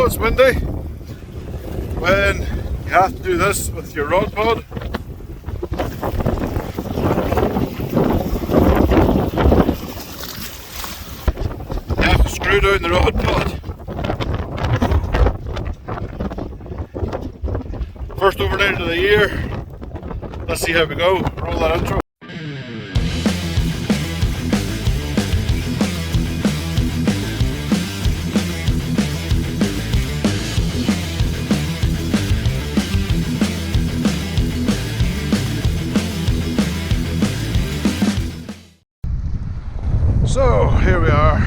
it's windy when you have to do this with your rod pod. You have to screw down the rod pod. First overnight of the year. Let's see how we go. Roll that intro. So here we are.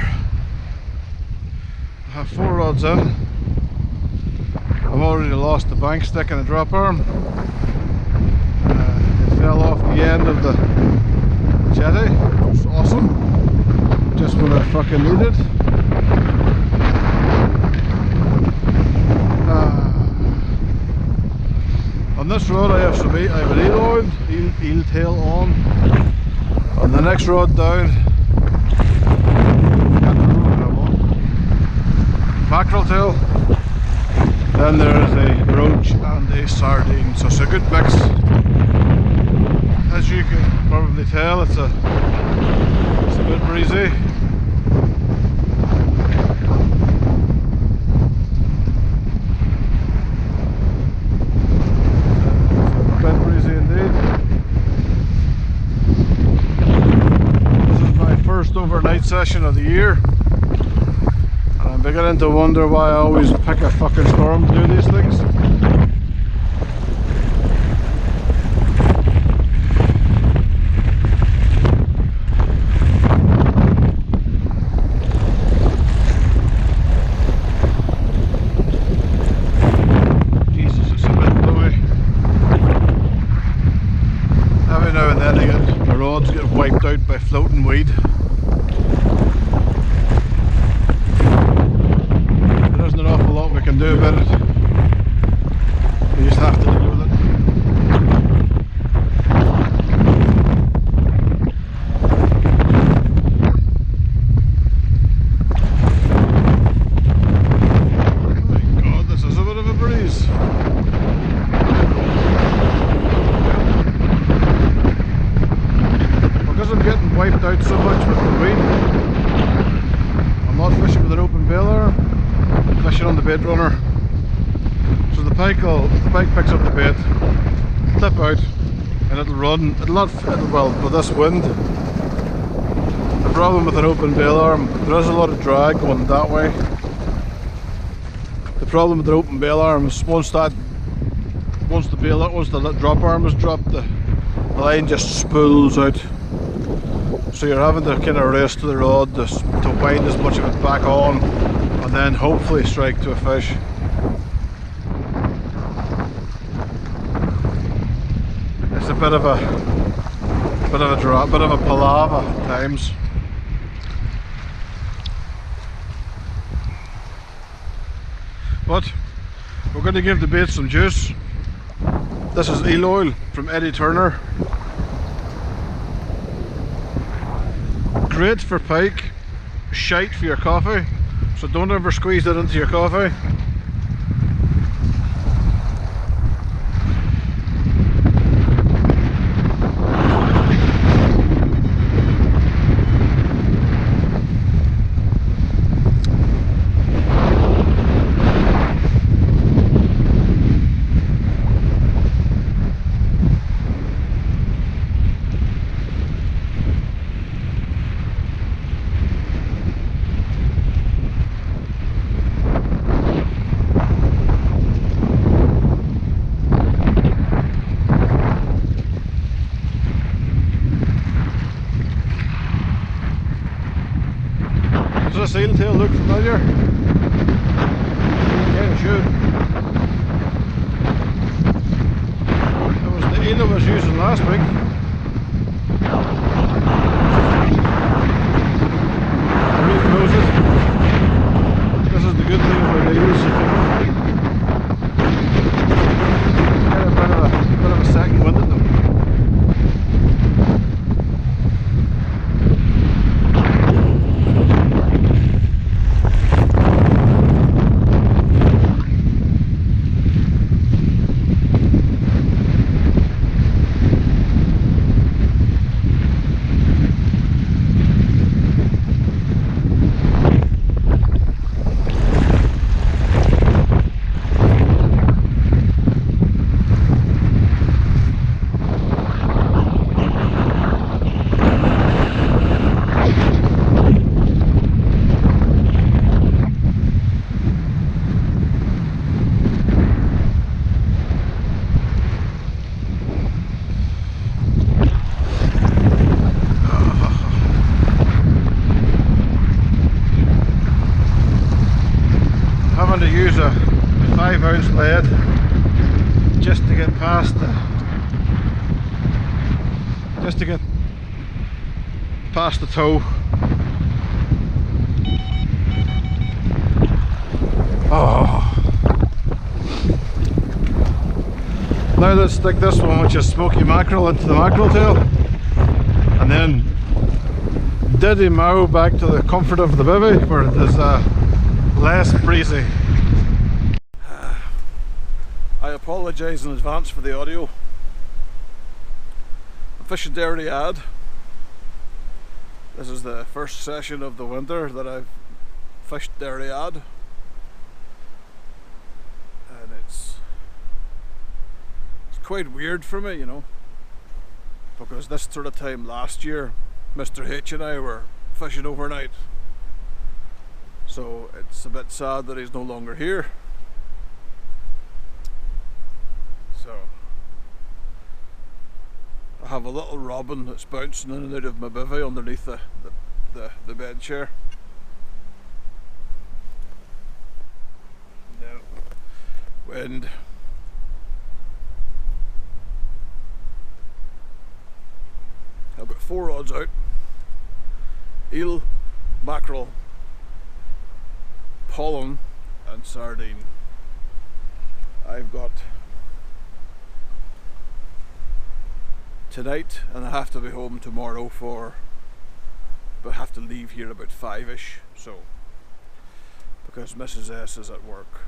I have 4 rods in. I've already lost the bank stick and the drop arm. It fell off the end of the jetty, which was awesome. Just when I fucking needed. On this rod I have I have an eel tail on. On the next rod down, mackerel tail. Then there's a roach and a sardine, so it's a good mix. As you can probably tell, it's a bit breezy. A bit breezy indeed. This is my first overnight session of the year. I'm beginning to wonder why I always pick a fucking storm to do these things. Jesus, it's a bit blowy. Every now and then the rods get wiped out by floating weed. We can do about it. You just have to deal with it. My God, this is a bit of a breeze. Because I'm getting wiped out so much with the weed, I'm not fishing with an open bailer. Fishing on the bait runner, so the pike picks up the bait, flip out, and it'll run. Well, with this wind, the problem with an open bail arm, there is a lot of drag going that way. The problem with the open bail arm is once the drop arm is dropped, the line just spools out. So you're having to kind of race to the rod to wind as much of it back on, and then hopefully strike to a fish. It's a bit of a palaver at times. But we're going to give the bait some juice. This is eel oil from Eddie Turner. Great for pike, shite for your coffee. So don't ever squeeze that into your coffee. Does this eel tail look familiar? Yeah, it should. That was the eel I was using last week. I refroze it. This is the good thing about eels. Get a bit of a second wind at them. having to use a 5-ounce lead just to get past the toe. Oh. Now let's stick this one, which is smoky mackerel, into the mackerel tail, and then diddy mow back to the comfort of the bivvy where it is less breezy. I apologise in advance for the audio. I'm fishing Derry Riyadh. This is the first session of the winter that I've fished Derry Riyadh, and it's quite weird for me, you know, because this sort of time last year Mr. H and I were fishing overnight, so it's a bit sad that he's no longer here. So I have a little robin that's bouncing in and out of my bivvy underneath the bed chair. No wind. I've got 4 rods out: eel, mackerel, pollen and sardine. I've got tonight, and I have to be home tomorrow but I have to leave here about 5ish, so because Mrs. S is at work.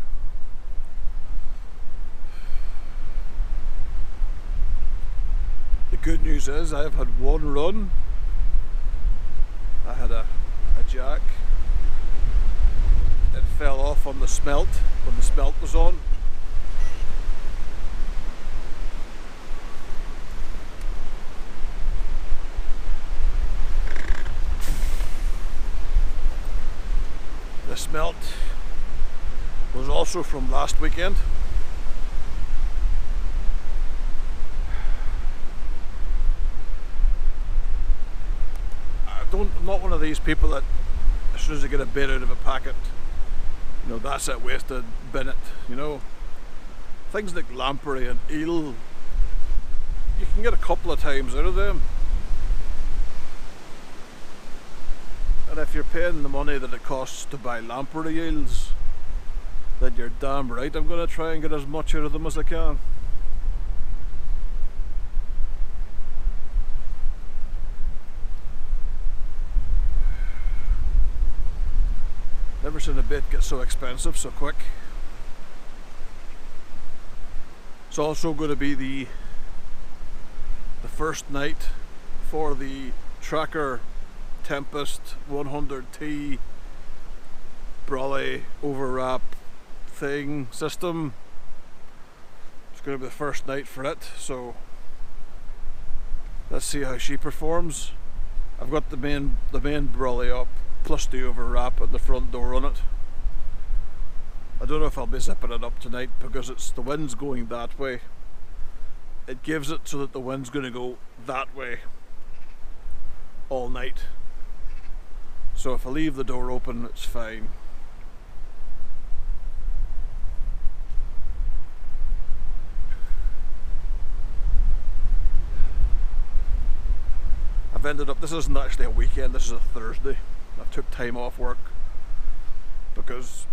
The good news is I have had one run. I had a jack. It fell off on the smelt when the smelt was on. The smelt was also from last weekend. I'm not one of these people that as soon as I get a bait out of a packet, you know, that's it, wasted, bin it, you know. Things like lamprey and eel, you can get a couple of times out of them. And if you're paying the money that it costs to buy lamprey eels, then you're damn right I'm going to try and get as much out of them as I can. Never seen a bait get so expensive so quick. It's also going to be the first night for the Tracker Tempest 100T brolly overwrap thing system. It's going to be the first night for it, so let's see how she performs. I've got the main brolly up, plus the overwrap at the front door on it. I don't know if I'll be zipping it up tonight because the wind's going that way. It gives it so that the wind's going to go that way all night. So if I leave the door open, it's fine. I've ended up, this isn't actually a weekend, this is a Thursday. I took time off work because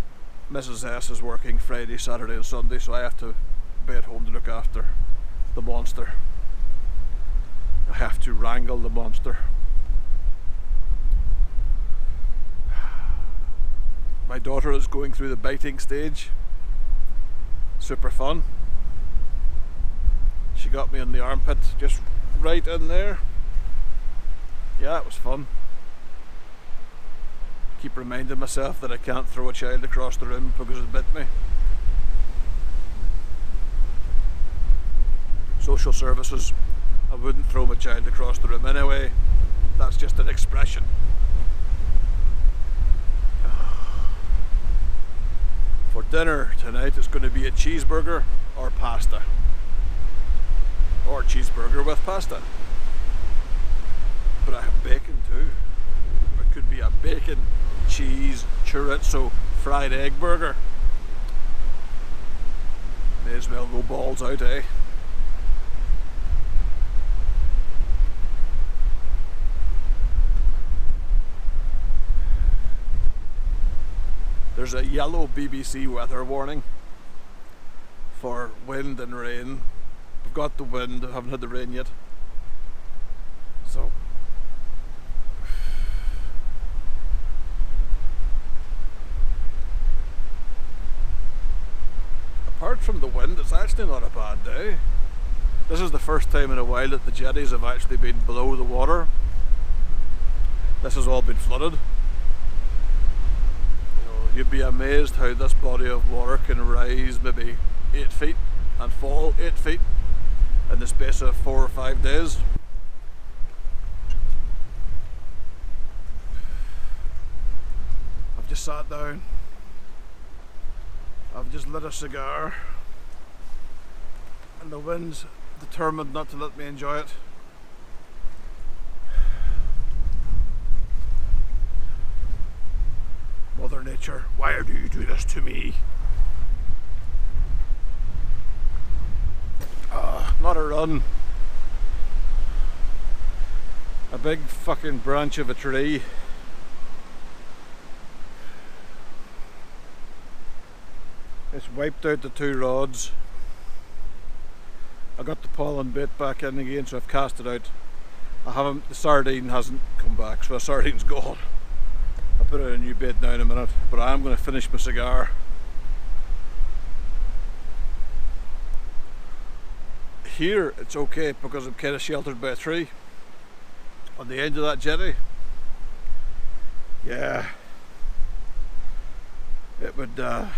Mrs. S is working Friday, Saturday and Sunday, so I have to be at home to look after the monster. I have to wrangle the monster. My daughter is going through the biting stage. Super fun. She got me in the armpit, just right in there. Yeah, it was fun. Keep reminding myself that I can't throw a child across the room because it bit me. Social services, I wouldn't throw my child across the room anyway. That's just an expression. For dinner tonight it's going to be a cheeseburger or pasta. Or cheeseburger with pasta. But I have bacon too. It could be a bacon, cheese, chorizo, fried egg burger. May as well go balls out, eh? There's a yellow BBC weather warning for wind and rain. We've got the wind, haven't had the rain yet. So apart from the wind, it's actually not a bad day. This is the first time in a while that the jetties have actually been below the water. This has all been flooded. You'd be amazed how this body of water can rise maybe 8 feet and fall 8 feet in the space of 4 or 5 days. I've just sat down. I've just lit a cigar and the wind's determined not to let me enjoy it. Mother Nature, why do you do this to me? Not a run. A big fucking branch of a tree. It's wiped out the 2 rods. I got the pollen bait back in again, so I've cast it out. The sardine hasn't come back, so the sardine's gone. I'll put in a new bait now in a minute, but I am going to finish my cigar. Here it's okay because I'm kind of sheltered by a tree on the end of that jetty. Yeah, it would well,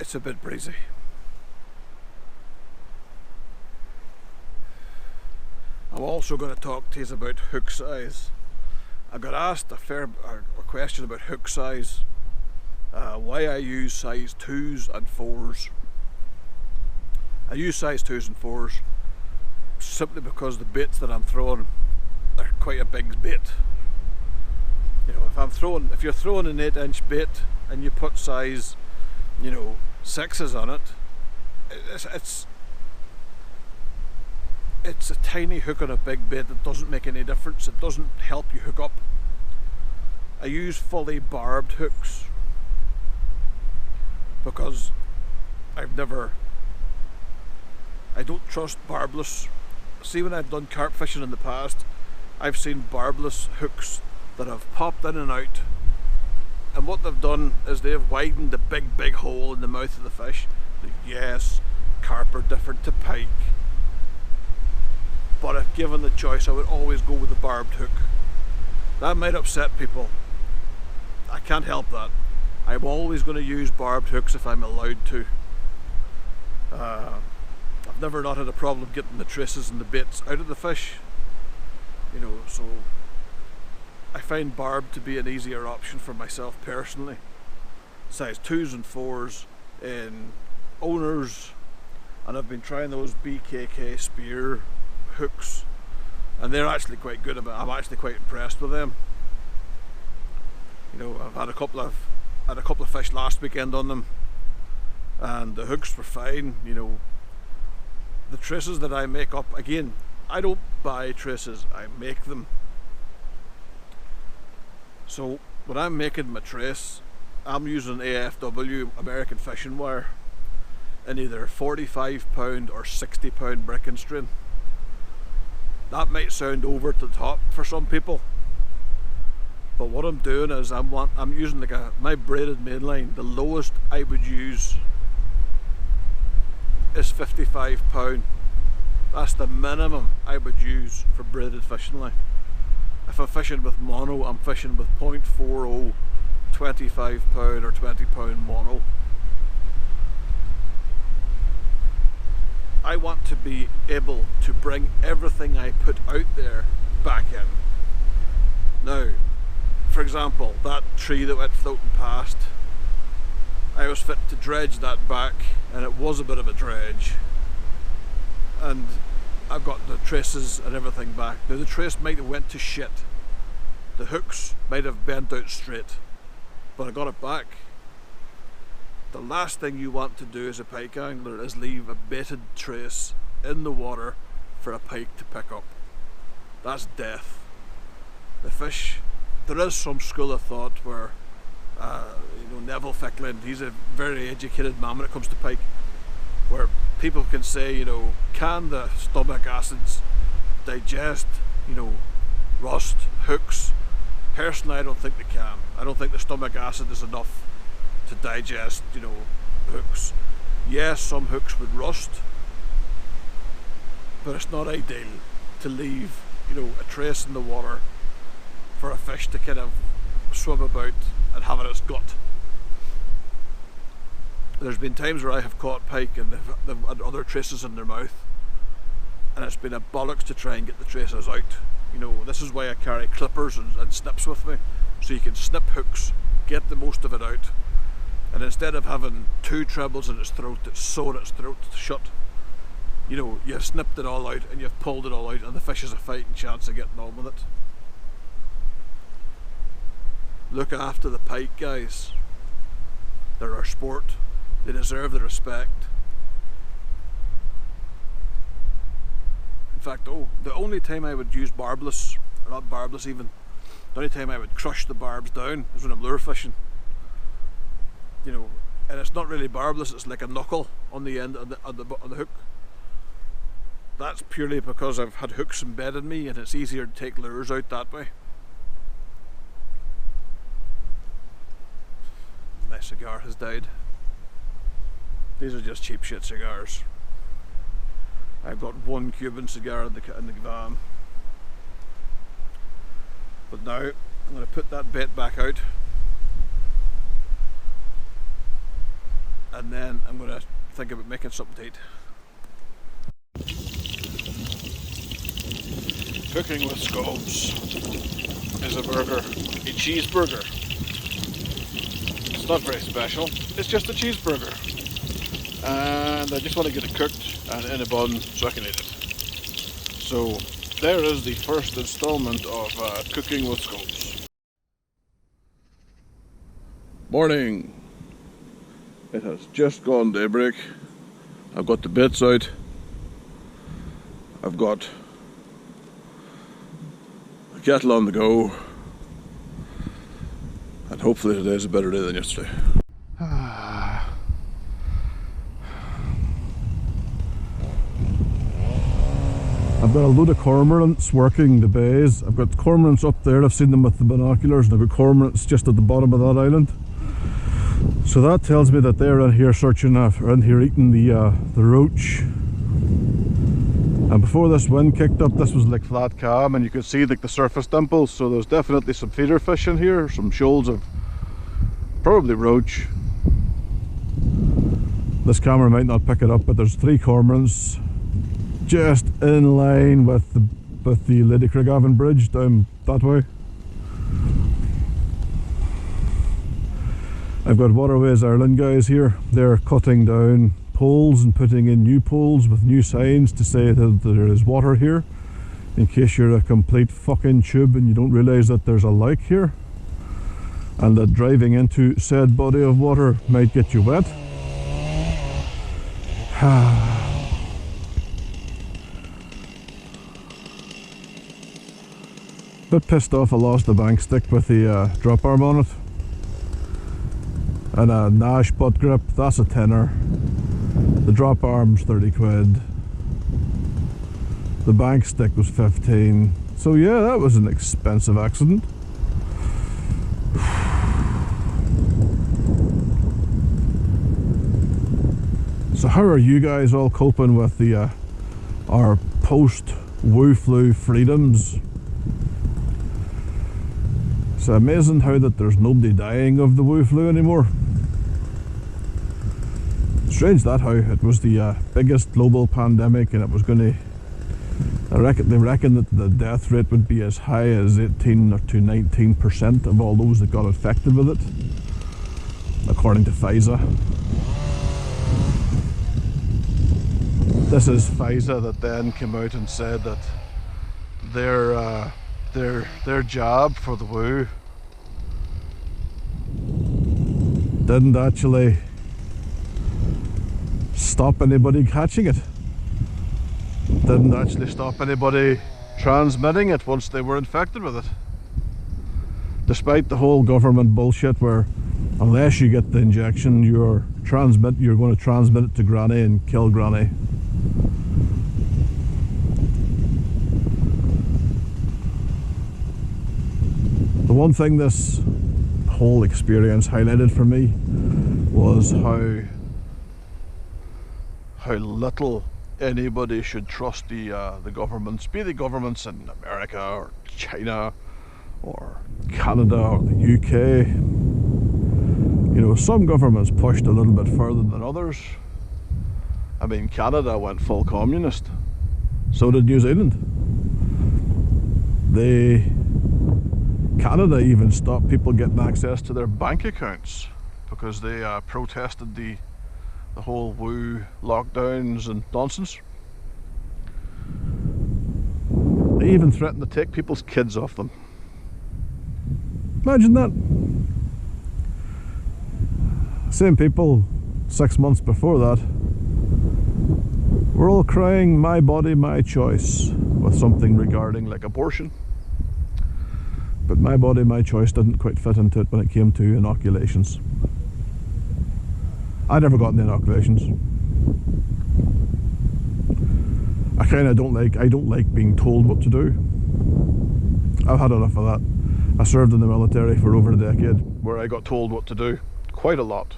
it's a bit breezy. I'm also going to talk to you about hook size. I got asked a question about hook size, why I use size 2s and 4s. I use size 2s and 4s simply because the baits that I'm throwing are quite a big bait. You know, if you're throwing an 8-inch bait and you put size, 6s on it, it's a tiny hook on a big bait that doesn't make any difference. It doesn't help you hook up. I use fully barbed hooks because I don't trust barbless. See, when I've done carp fishing in the past, I've seen barbless hooks that have popped in and out, and what they've done is they've widened the big hole in the mouth of the fish. Yes, carp are different to pike, but if given the choice, I would always go with the barbed hook. That might upset people. I can't help that. I'm always going to use barbed hooks if I'm allowed to. I've never not had a problem getting the traces and the baits out of the fish. So I find barbed to be an easier option for myself personally. Size 2s and 4s in owners, and I've been trying those BKK spear hooks, and they're actually quite good. I'm actually quite impressed with them. I've had a couple of fish last weekend on them, and the hooks were fine. The traces that I make up, again, I don't buy traces, I make them. So when I'm making my trace, I'm using AFW, American fishing wire, in either 45 pound or 60 pound brick and strain. That might sound over the top for some people, but what I'm doing is I'm using my braided mainline. The lowest I would use is 55 pound. That's the minimum I would use for braided fishing line. If I'm fishing with mono, I'm fishing with 0.40 25 pound or 20 pound mono. I want to be able to bring everything I put out there back in. Now, for example, that tree that went floating past, I was fit to dredge that back, and it was a bit of a dredge. And I've got the traces and everything back. Now the trace might have went to shit. The hooks might have bent out straight. but I got it back. The last thing you want to do as a pike angler is leave a baited trace in the water for a pike to pick up. That's death. The fish, there is some school of thought where Neville Ficklin, he's a very educated man when it comes to pike, where people can say, can the stomach acids digest, rust, hooks? Personally, I don't think they can. I don't think the stomach acid is enough to digest, hooks. Yes, some hooks would rust, but it's not ideal to leave, a trace in the water for a fish to kind of swim about and have in its gut. There's been times where I have caught pike and they've had other traces in their mouth, and it's been a bollocks to try and get the traces out. This is why I carry clippers and snips with me, so you can snip hooks, get the most of it out, and instead of having two trebles in its throat that's sewn its throat shut, you've snipped it all out and you've pulled it all out, and the fish has a fighting chance of getting on with it. Look after the pike, guys. They're our sport. They deserve the respect. In fact, the only time I would use barbless, or not barbless even, the only time I would crush the barbs down is when I'm lure fishing. And it's not really barbless, it's like a knuckle on the end of the hook. That's purely because I've had hooks embedded in me and it's easier to take lures out that way. My cigar has died. These are just cheap shit cigars. I've got one Cuban cigar in the van. But now I'm going to put that bait back out, and then I'm going to think about making something to eat. Cooking with scopes is a burger, a cheeseburger. It's not very special, it's just a cheeseburger. And I just want to get it cooked and in a bun so I can eat it. So there is the first installment of cooking with scopes. Morning. It has just gone daybreak. I've got the baits out. I've got a kettle on the go. And hopefully today's a better day than yesterday. I've got a load of cormorants working the bays. I've got cormorants up there, I've seen them with the binoculars, and I've got cormorants just at the bottom of that island. So that tells me that they're in here searching after, in here eating the roach. And before this wind kicked up, this was like flat calm, and you could see like the surface dimples, so there's definitely some feeder fish in here, some shoals of probably roach. This camera might not pick it up, but there's 3 cormorants just in line with the Lady Craigavon Bridge down that way. I've got Waterways Ireland guys here. They're cutting down poles and putting in new poles with new signs to say that there is water here, in case you're a complete fucking tube and you don't realise that there's a lake here and that driving into said body of water might get you wet. Bit pissed off I lost the bank stick with the drop arm on it, and a Nash butt grip, that's a tenner. The drop arm's 30 quid. The bank stick was 15. So yeah, that was an expensive accident. So how are you guys all coping with the our post-Wu flu freedoms? It's amazing how that there's nobody dying of the Wu flu anymore. Strange that how it was the biggest global pandemic, and it was going to, they reckon that the death rate would be as high as 18 or to 19% of all those that got infected with it, according to Pfizer. This is Pfizer that then came out and said that their jab for the Wu didn't actually stop anybody catching it. Didn't actually stop anybody transmitting it once they were infected with it. Despite the whole government bullshit where unless you get the injection you're going to transmit it to Granny and kill Granny. The one thing this whole experience highlighted for me was how little anybody should trust the governments, be the governments in America or China or Canada or the UK. You know, some governments pushed a little bit further than others. I mean, Canada went full communist. So did New Zealand. Canada even stopped people getting access to their bank accounts because they protested the whole woo lockdowns and nonsense. They even threatened to take people's kids off them. Imagine that. Same people 6 months before that were all crying my body, my choice with something regarding like abortion. But my body, my choice didn't quite fit into it when it came to inoculations. I never got any inoculations. I don't like being told what to do. I've had enough of that. I served in the military for over a decade where I got told what to do quite a lot.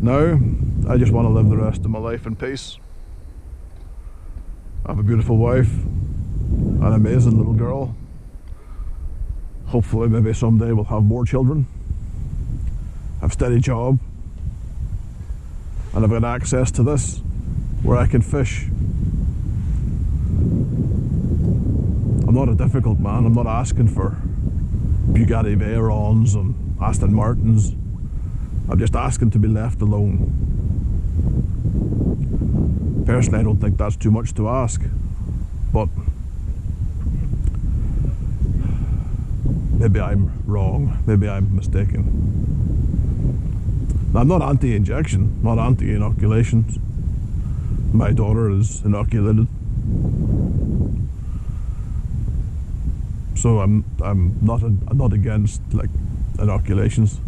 Now, I just want to live the rest of my life in peace. I have a beautiful wife, an amazing little girl. Hopefully, maybe someday we'll have more children. Have a steady job. And I've got access to this where I can fish. I'm not a difficult man. I'm not asking for Bugatti Veyrons and Aston Martins. I'm just asking to be left alone. Personally, I don't think that's too much to ask, but maybe I'm wrong, maybe I'm mistaken. Now, I'm not anti-injection, not anti-inoculations. My daughter is inoculated. So I'm not against like inoculations.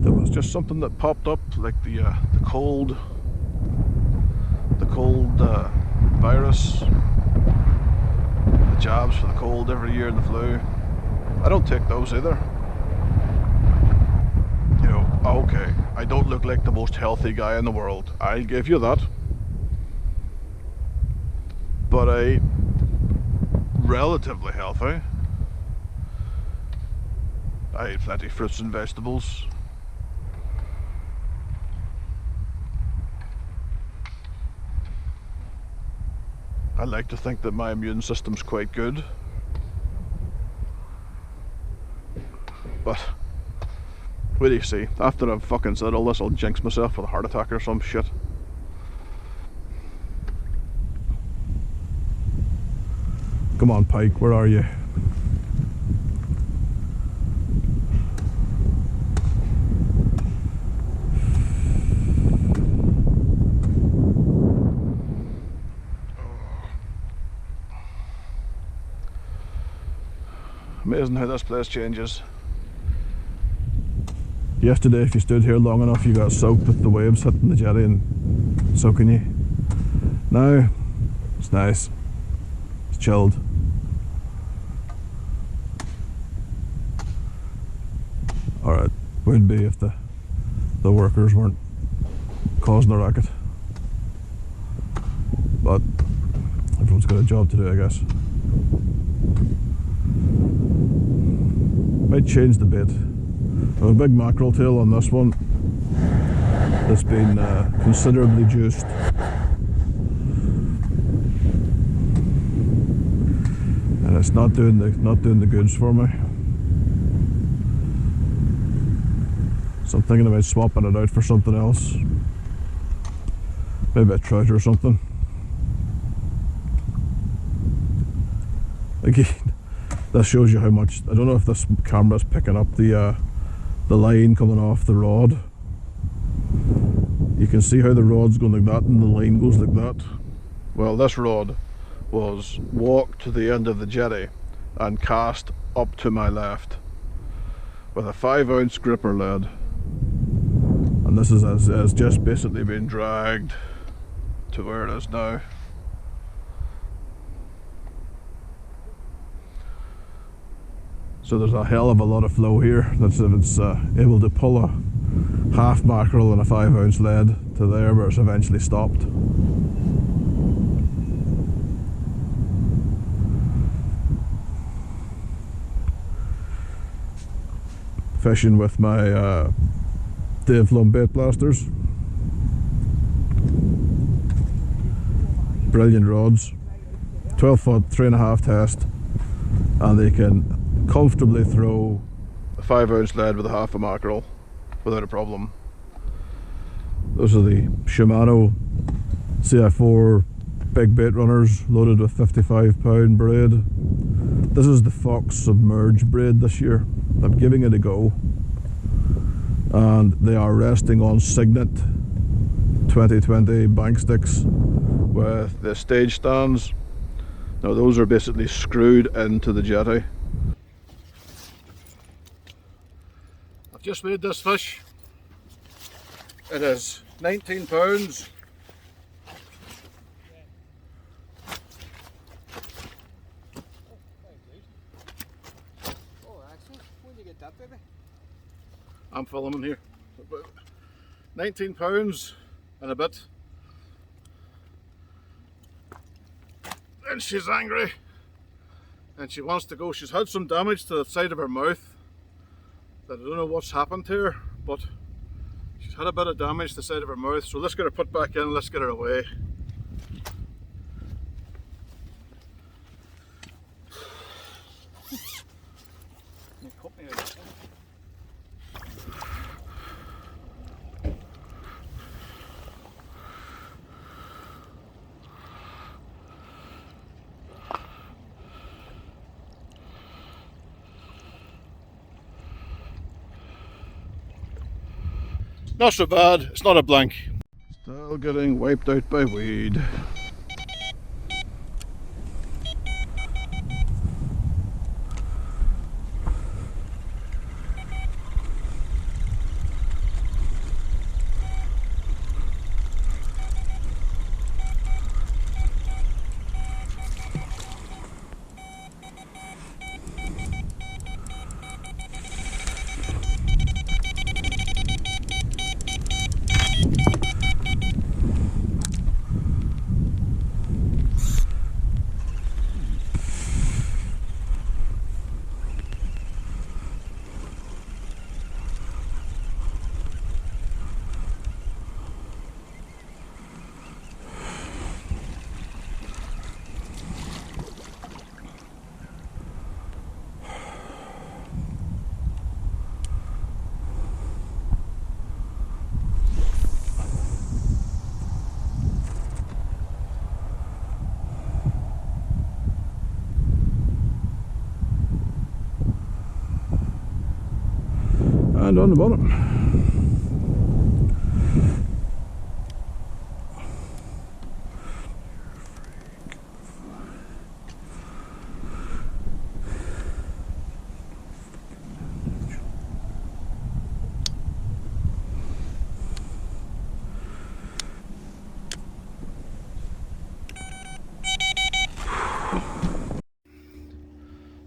There was just something that popped up, like the cold virus, the jabs for the cold every year, the flu. I don't take those either. You know, okay, I don't look like the most healthy guy in the world, I'll give you that. But I'm relatively healthy. I eat plenty of fruits and vegetables. I like to think that my immune system's quite good. But wait till you see. After I've fucking said all this, I'll jinx myself with a heart attack or some shit. Come on, Pike, where are you? Amazing how this place changes. Yesterday, if you stood here long enough, you got soaked with the waves hitting the jetty and soaking you. Now, it's nice. It's chilled. Alright, would be if the workers weren't causing a racket. But everyone's got a job to do, I guess. Might change the bait. I have a big mackerel tail on this one that's been considerably juiced. And it's not doing the goods for me. So I'm thinking about swapping it out for something else. Maybe a trout or something. Like This shows you how much, I don't know if this camera's picking up the line coming off the rod. You can see how the rod's going like that and the line goes like that. Well, this rod was walked to the end of the jetty and cast up to my left with a 5-ounce gripper lead, and this has just basically been dragged to where it is now. So there's a hell of a lot of flow here. That's if it's able to pull a half mackerel and a 5-ounce lead to there where it's eventually stopped. Fishing with my Dave Lum bait blasters. Brilliant rods. 12 foot, 3.5 test, and they can comfortably throw a 5-ounce lead with a half a mackerel without a problem. Those are the Shimano CI4 big bait runners loaded with 55-pound braid. This is the Fox Submerged braid this year. I'm giving it a go, and they are resting on Signet 2020 bank sticks with the stage stands. Now those are basically screwed into the jetty. I've just made this fish. It is 19 pounds. I'm filming here. About 19 pounds and a bit. And she's angry. And she wants to go. She's had some damage to the side of her mouth. That I don't know what's happened to her, but she's had a bit of damage to the side of her mouth. So let's get her put back in, let's get her away. Not so bad, it's not a blank. Still getting wiped out by weed. And on the bottom.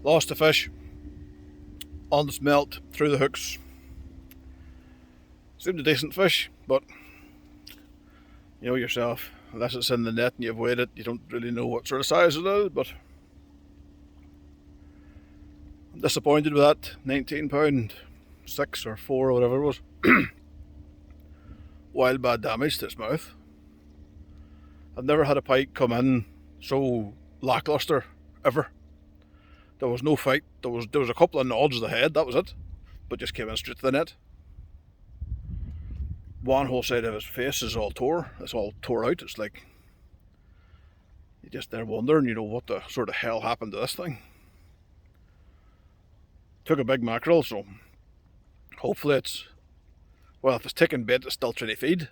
Lost a fish on the smelt through the hooks. Seemed a decent fish, but you know yourself, unless it's in the net and you've weighed it, you don't really know what sort of size it is. But I'm disappointed with that 19 pound 6 or 4 or whatever it was. Wild bad damage to its mouth. I've never had a pike come in so lackluster ever. There was no fight. There was a couple of nods of the head, that was it, but just came in straight to the net. One whole side of his face is all tore. It's all tore out. It's like you're just there wondering, you know, what the sort of hell happened to this thing. took a big mackerel, so hopefully it's, well, if it's taking bait, it's still trying to feed.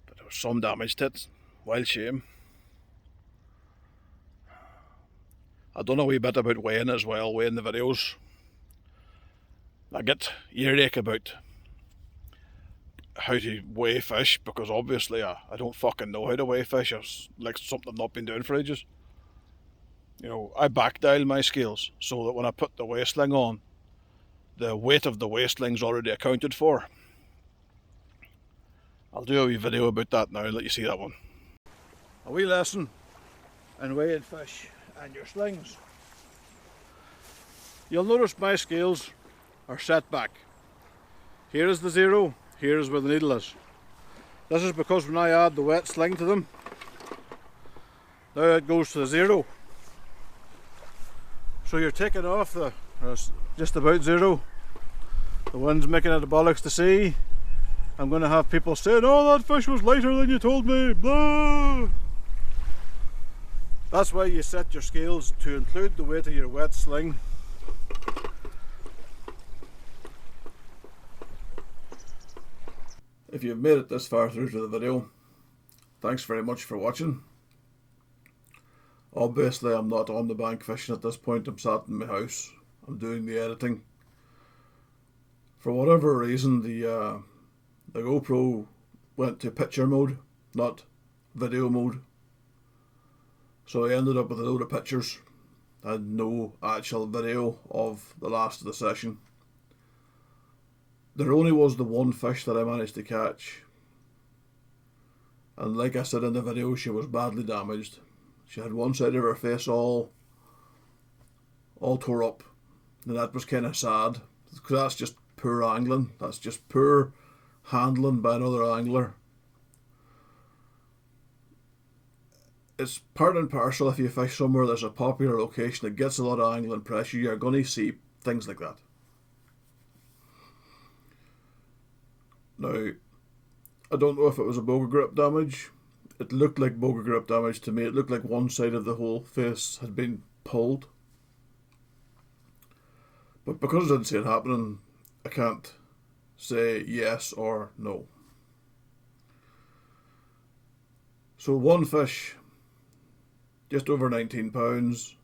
But there was some damage to it. Wild shame. I done a wee bit about weighing as well, weighing the videos. I get earache about how to weigh fish because obviously I don't fucking know how to weigh fish. It's like something I've not been doing for ages. You know, I backdial my scales so that when I put the weigh sling on, the weight of the weigh sling's already accounted for. I'll do a wee video about that now and let you see that one. A wee lesson in weighing fish and your slings. You'll notice my scales are set back. Here is the 0, here is where the needle is. This is because when I add the wet sling to them, now it goes to the 0. So you're taking off the, just about 0. The wind's making it a bollocks to see. I'm going to have people saying, oh, that fish was lighter than you told me, blah. That's why you set your scales to include the weight of your wet sling. If you've made it this far through to the video, thanks very much for watching. Obviously I'm not on the bank fishing at this point, I'm sat in my house, I'm doing the editing. For whatever reason the GoPro went to picture mode, not video mode. So I ended up with a load of pictures and no actual video of the last of the session. There only was the one fish that I managed to catch. And like I said in the video, she was badly damaged. She had one side of her face all tore up. And that was kind of sad. Because that's just poor angling. That's just poor handling by another angler. It's part and parcel. If you fish somewhere there's a popular location that gets a lot of angling pressure, you're going to see things like that. Now, I don't know if it was a boga grip damage. It looked like boga grip damage to me. It looked like one side of the whole face had been pulled. But because I didn't see it happening, I can't say yes or no. So one fish, just over 19 pounds.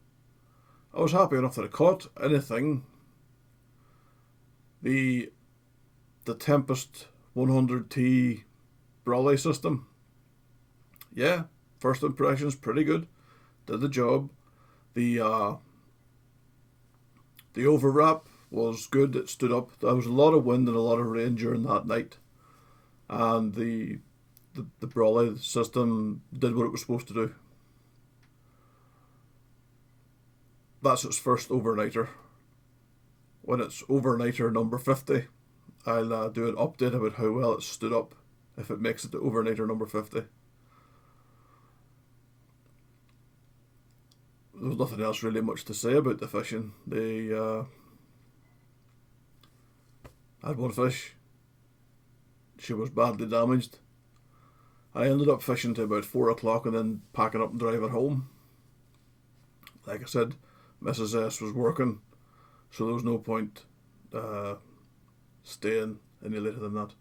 I was happy enough that I caught anything. The Tempest 100T brolly system. Yeah, first impressions pretty good. Did the job. The overwrap was good. It stood up. There was a lot of wind and a lot of rain during that night, and the brolly system did what it was supposed to do. That's its first overnighter. When it's overnighter number 50, I'll do an update about how well it stood up if it makes it to overnighter number 50. There was nothing else really much to say about the fishing. They had one fish. She was badly damaged. I ended up fishing to about 4 o'clock and then packing up and driving home. Like I said, Mrs. S was working, so there was no point staying any later than that.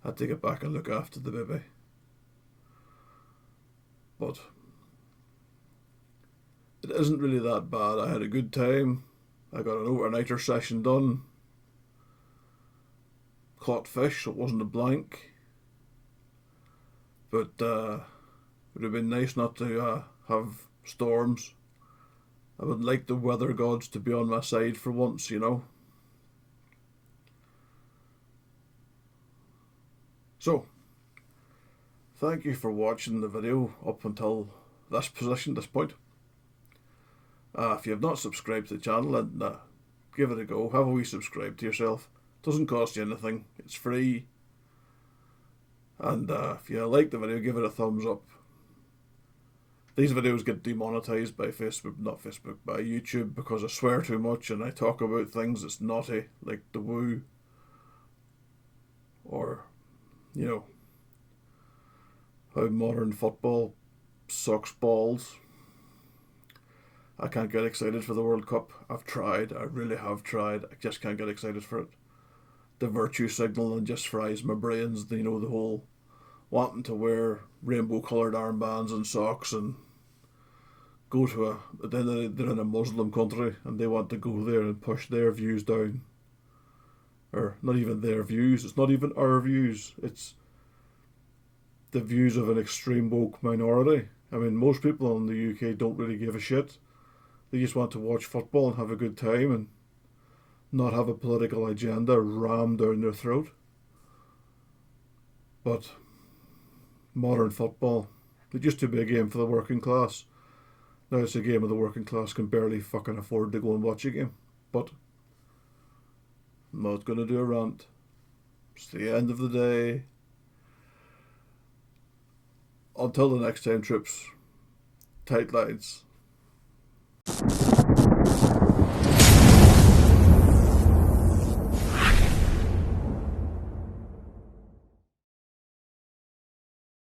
I had to get back and look after the baby. But it isn't really that bad. I had a good time. I got an overnighter session done. Caught fish, so it wasn't a blank. But it would have been nice not to have storms. I would like the weather gods to be on my side for once, you know. So, thank you for watching the video up until this point. If you have not subscribed to the channel, then give it a go. Have a wee subscribe to yourself. It doesn't cost you anything. It's free. And if you like the video, give it a thumbs up. These videos get demonetized by by YouTube because I swear too much and I talk about things that's naughty, like the woo. Or, you know, how modern football sucks balls. I can't get excited for the World Cup. I've tried. I really have tried. I just can't get excited for it. The virtue signal and just fries my brains. You know, the whole wanting to wear rainbow coloured armbands and socks and go to a. Then they're in a Muslim country and they want to go there and push their views down. Or not even their views. It's not even our views. It's the views of an extreme woke minority. I mean, most people in the UK don't really give a shit. They just want to watch football and have a good time and not have a political agenda rammed down their throat. But modern football, it used to be a game for the working class. Now it's a game of the working class can barely fucking afford to go and watch a game. But I'm not going to do a rant. It's the end of the day. Until the next time, troops, tight lines.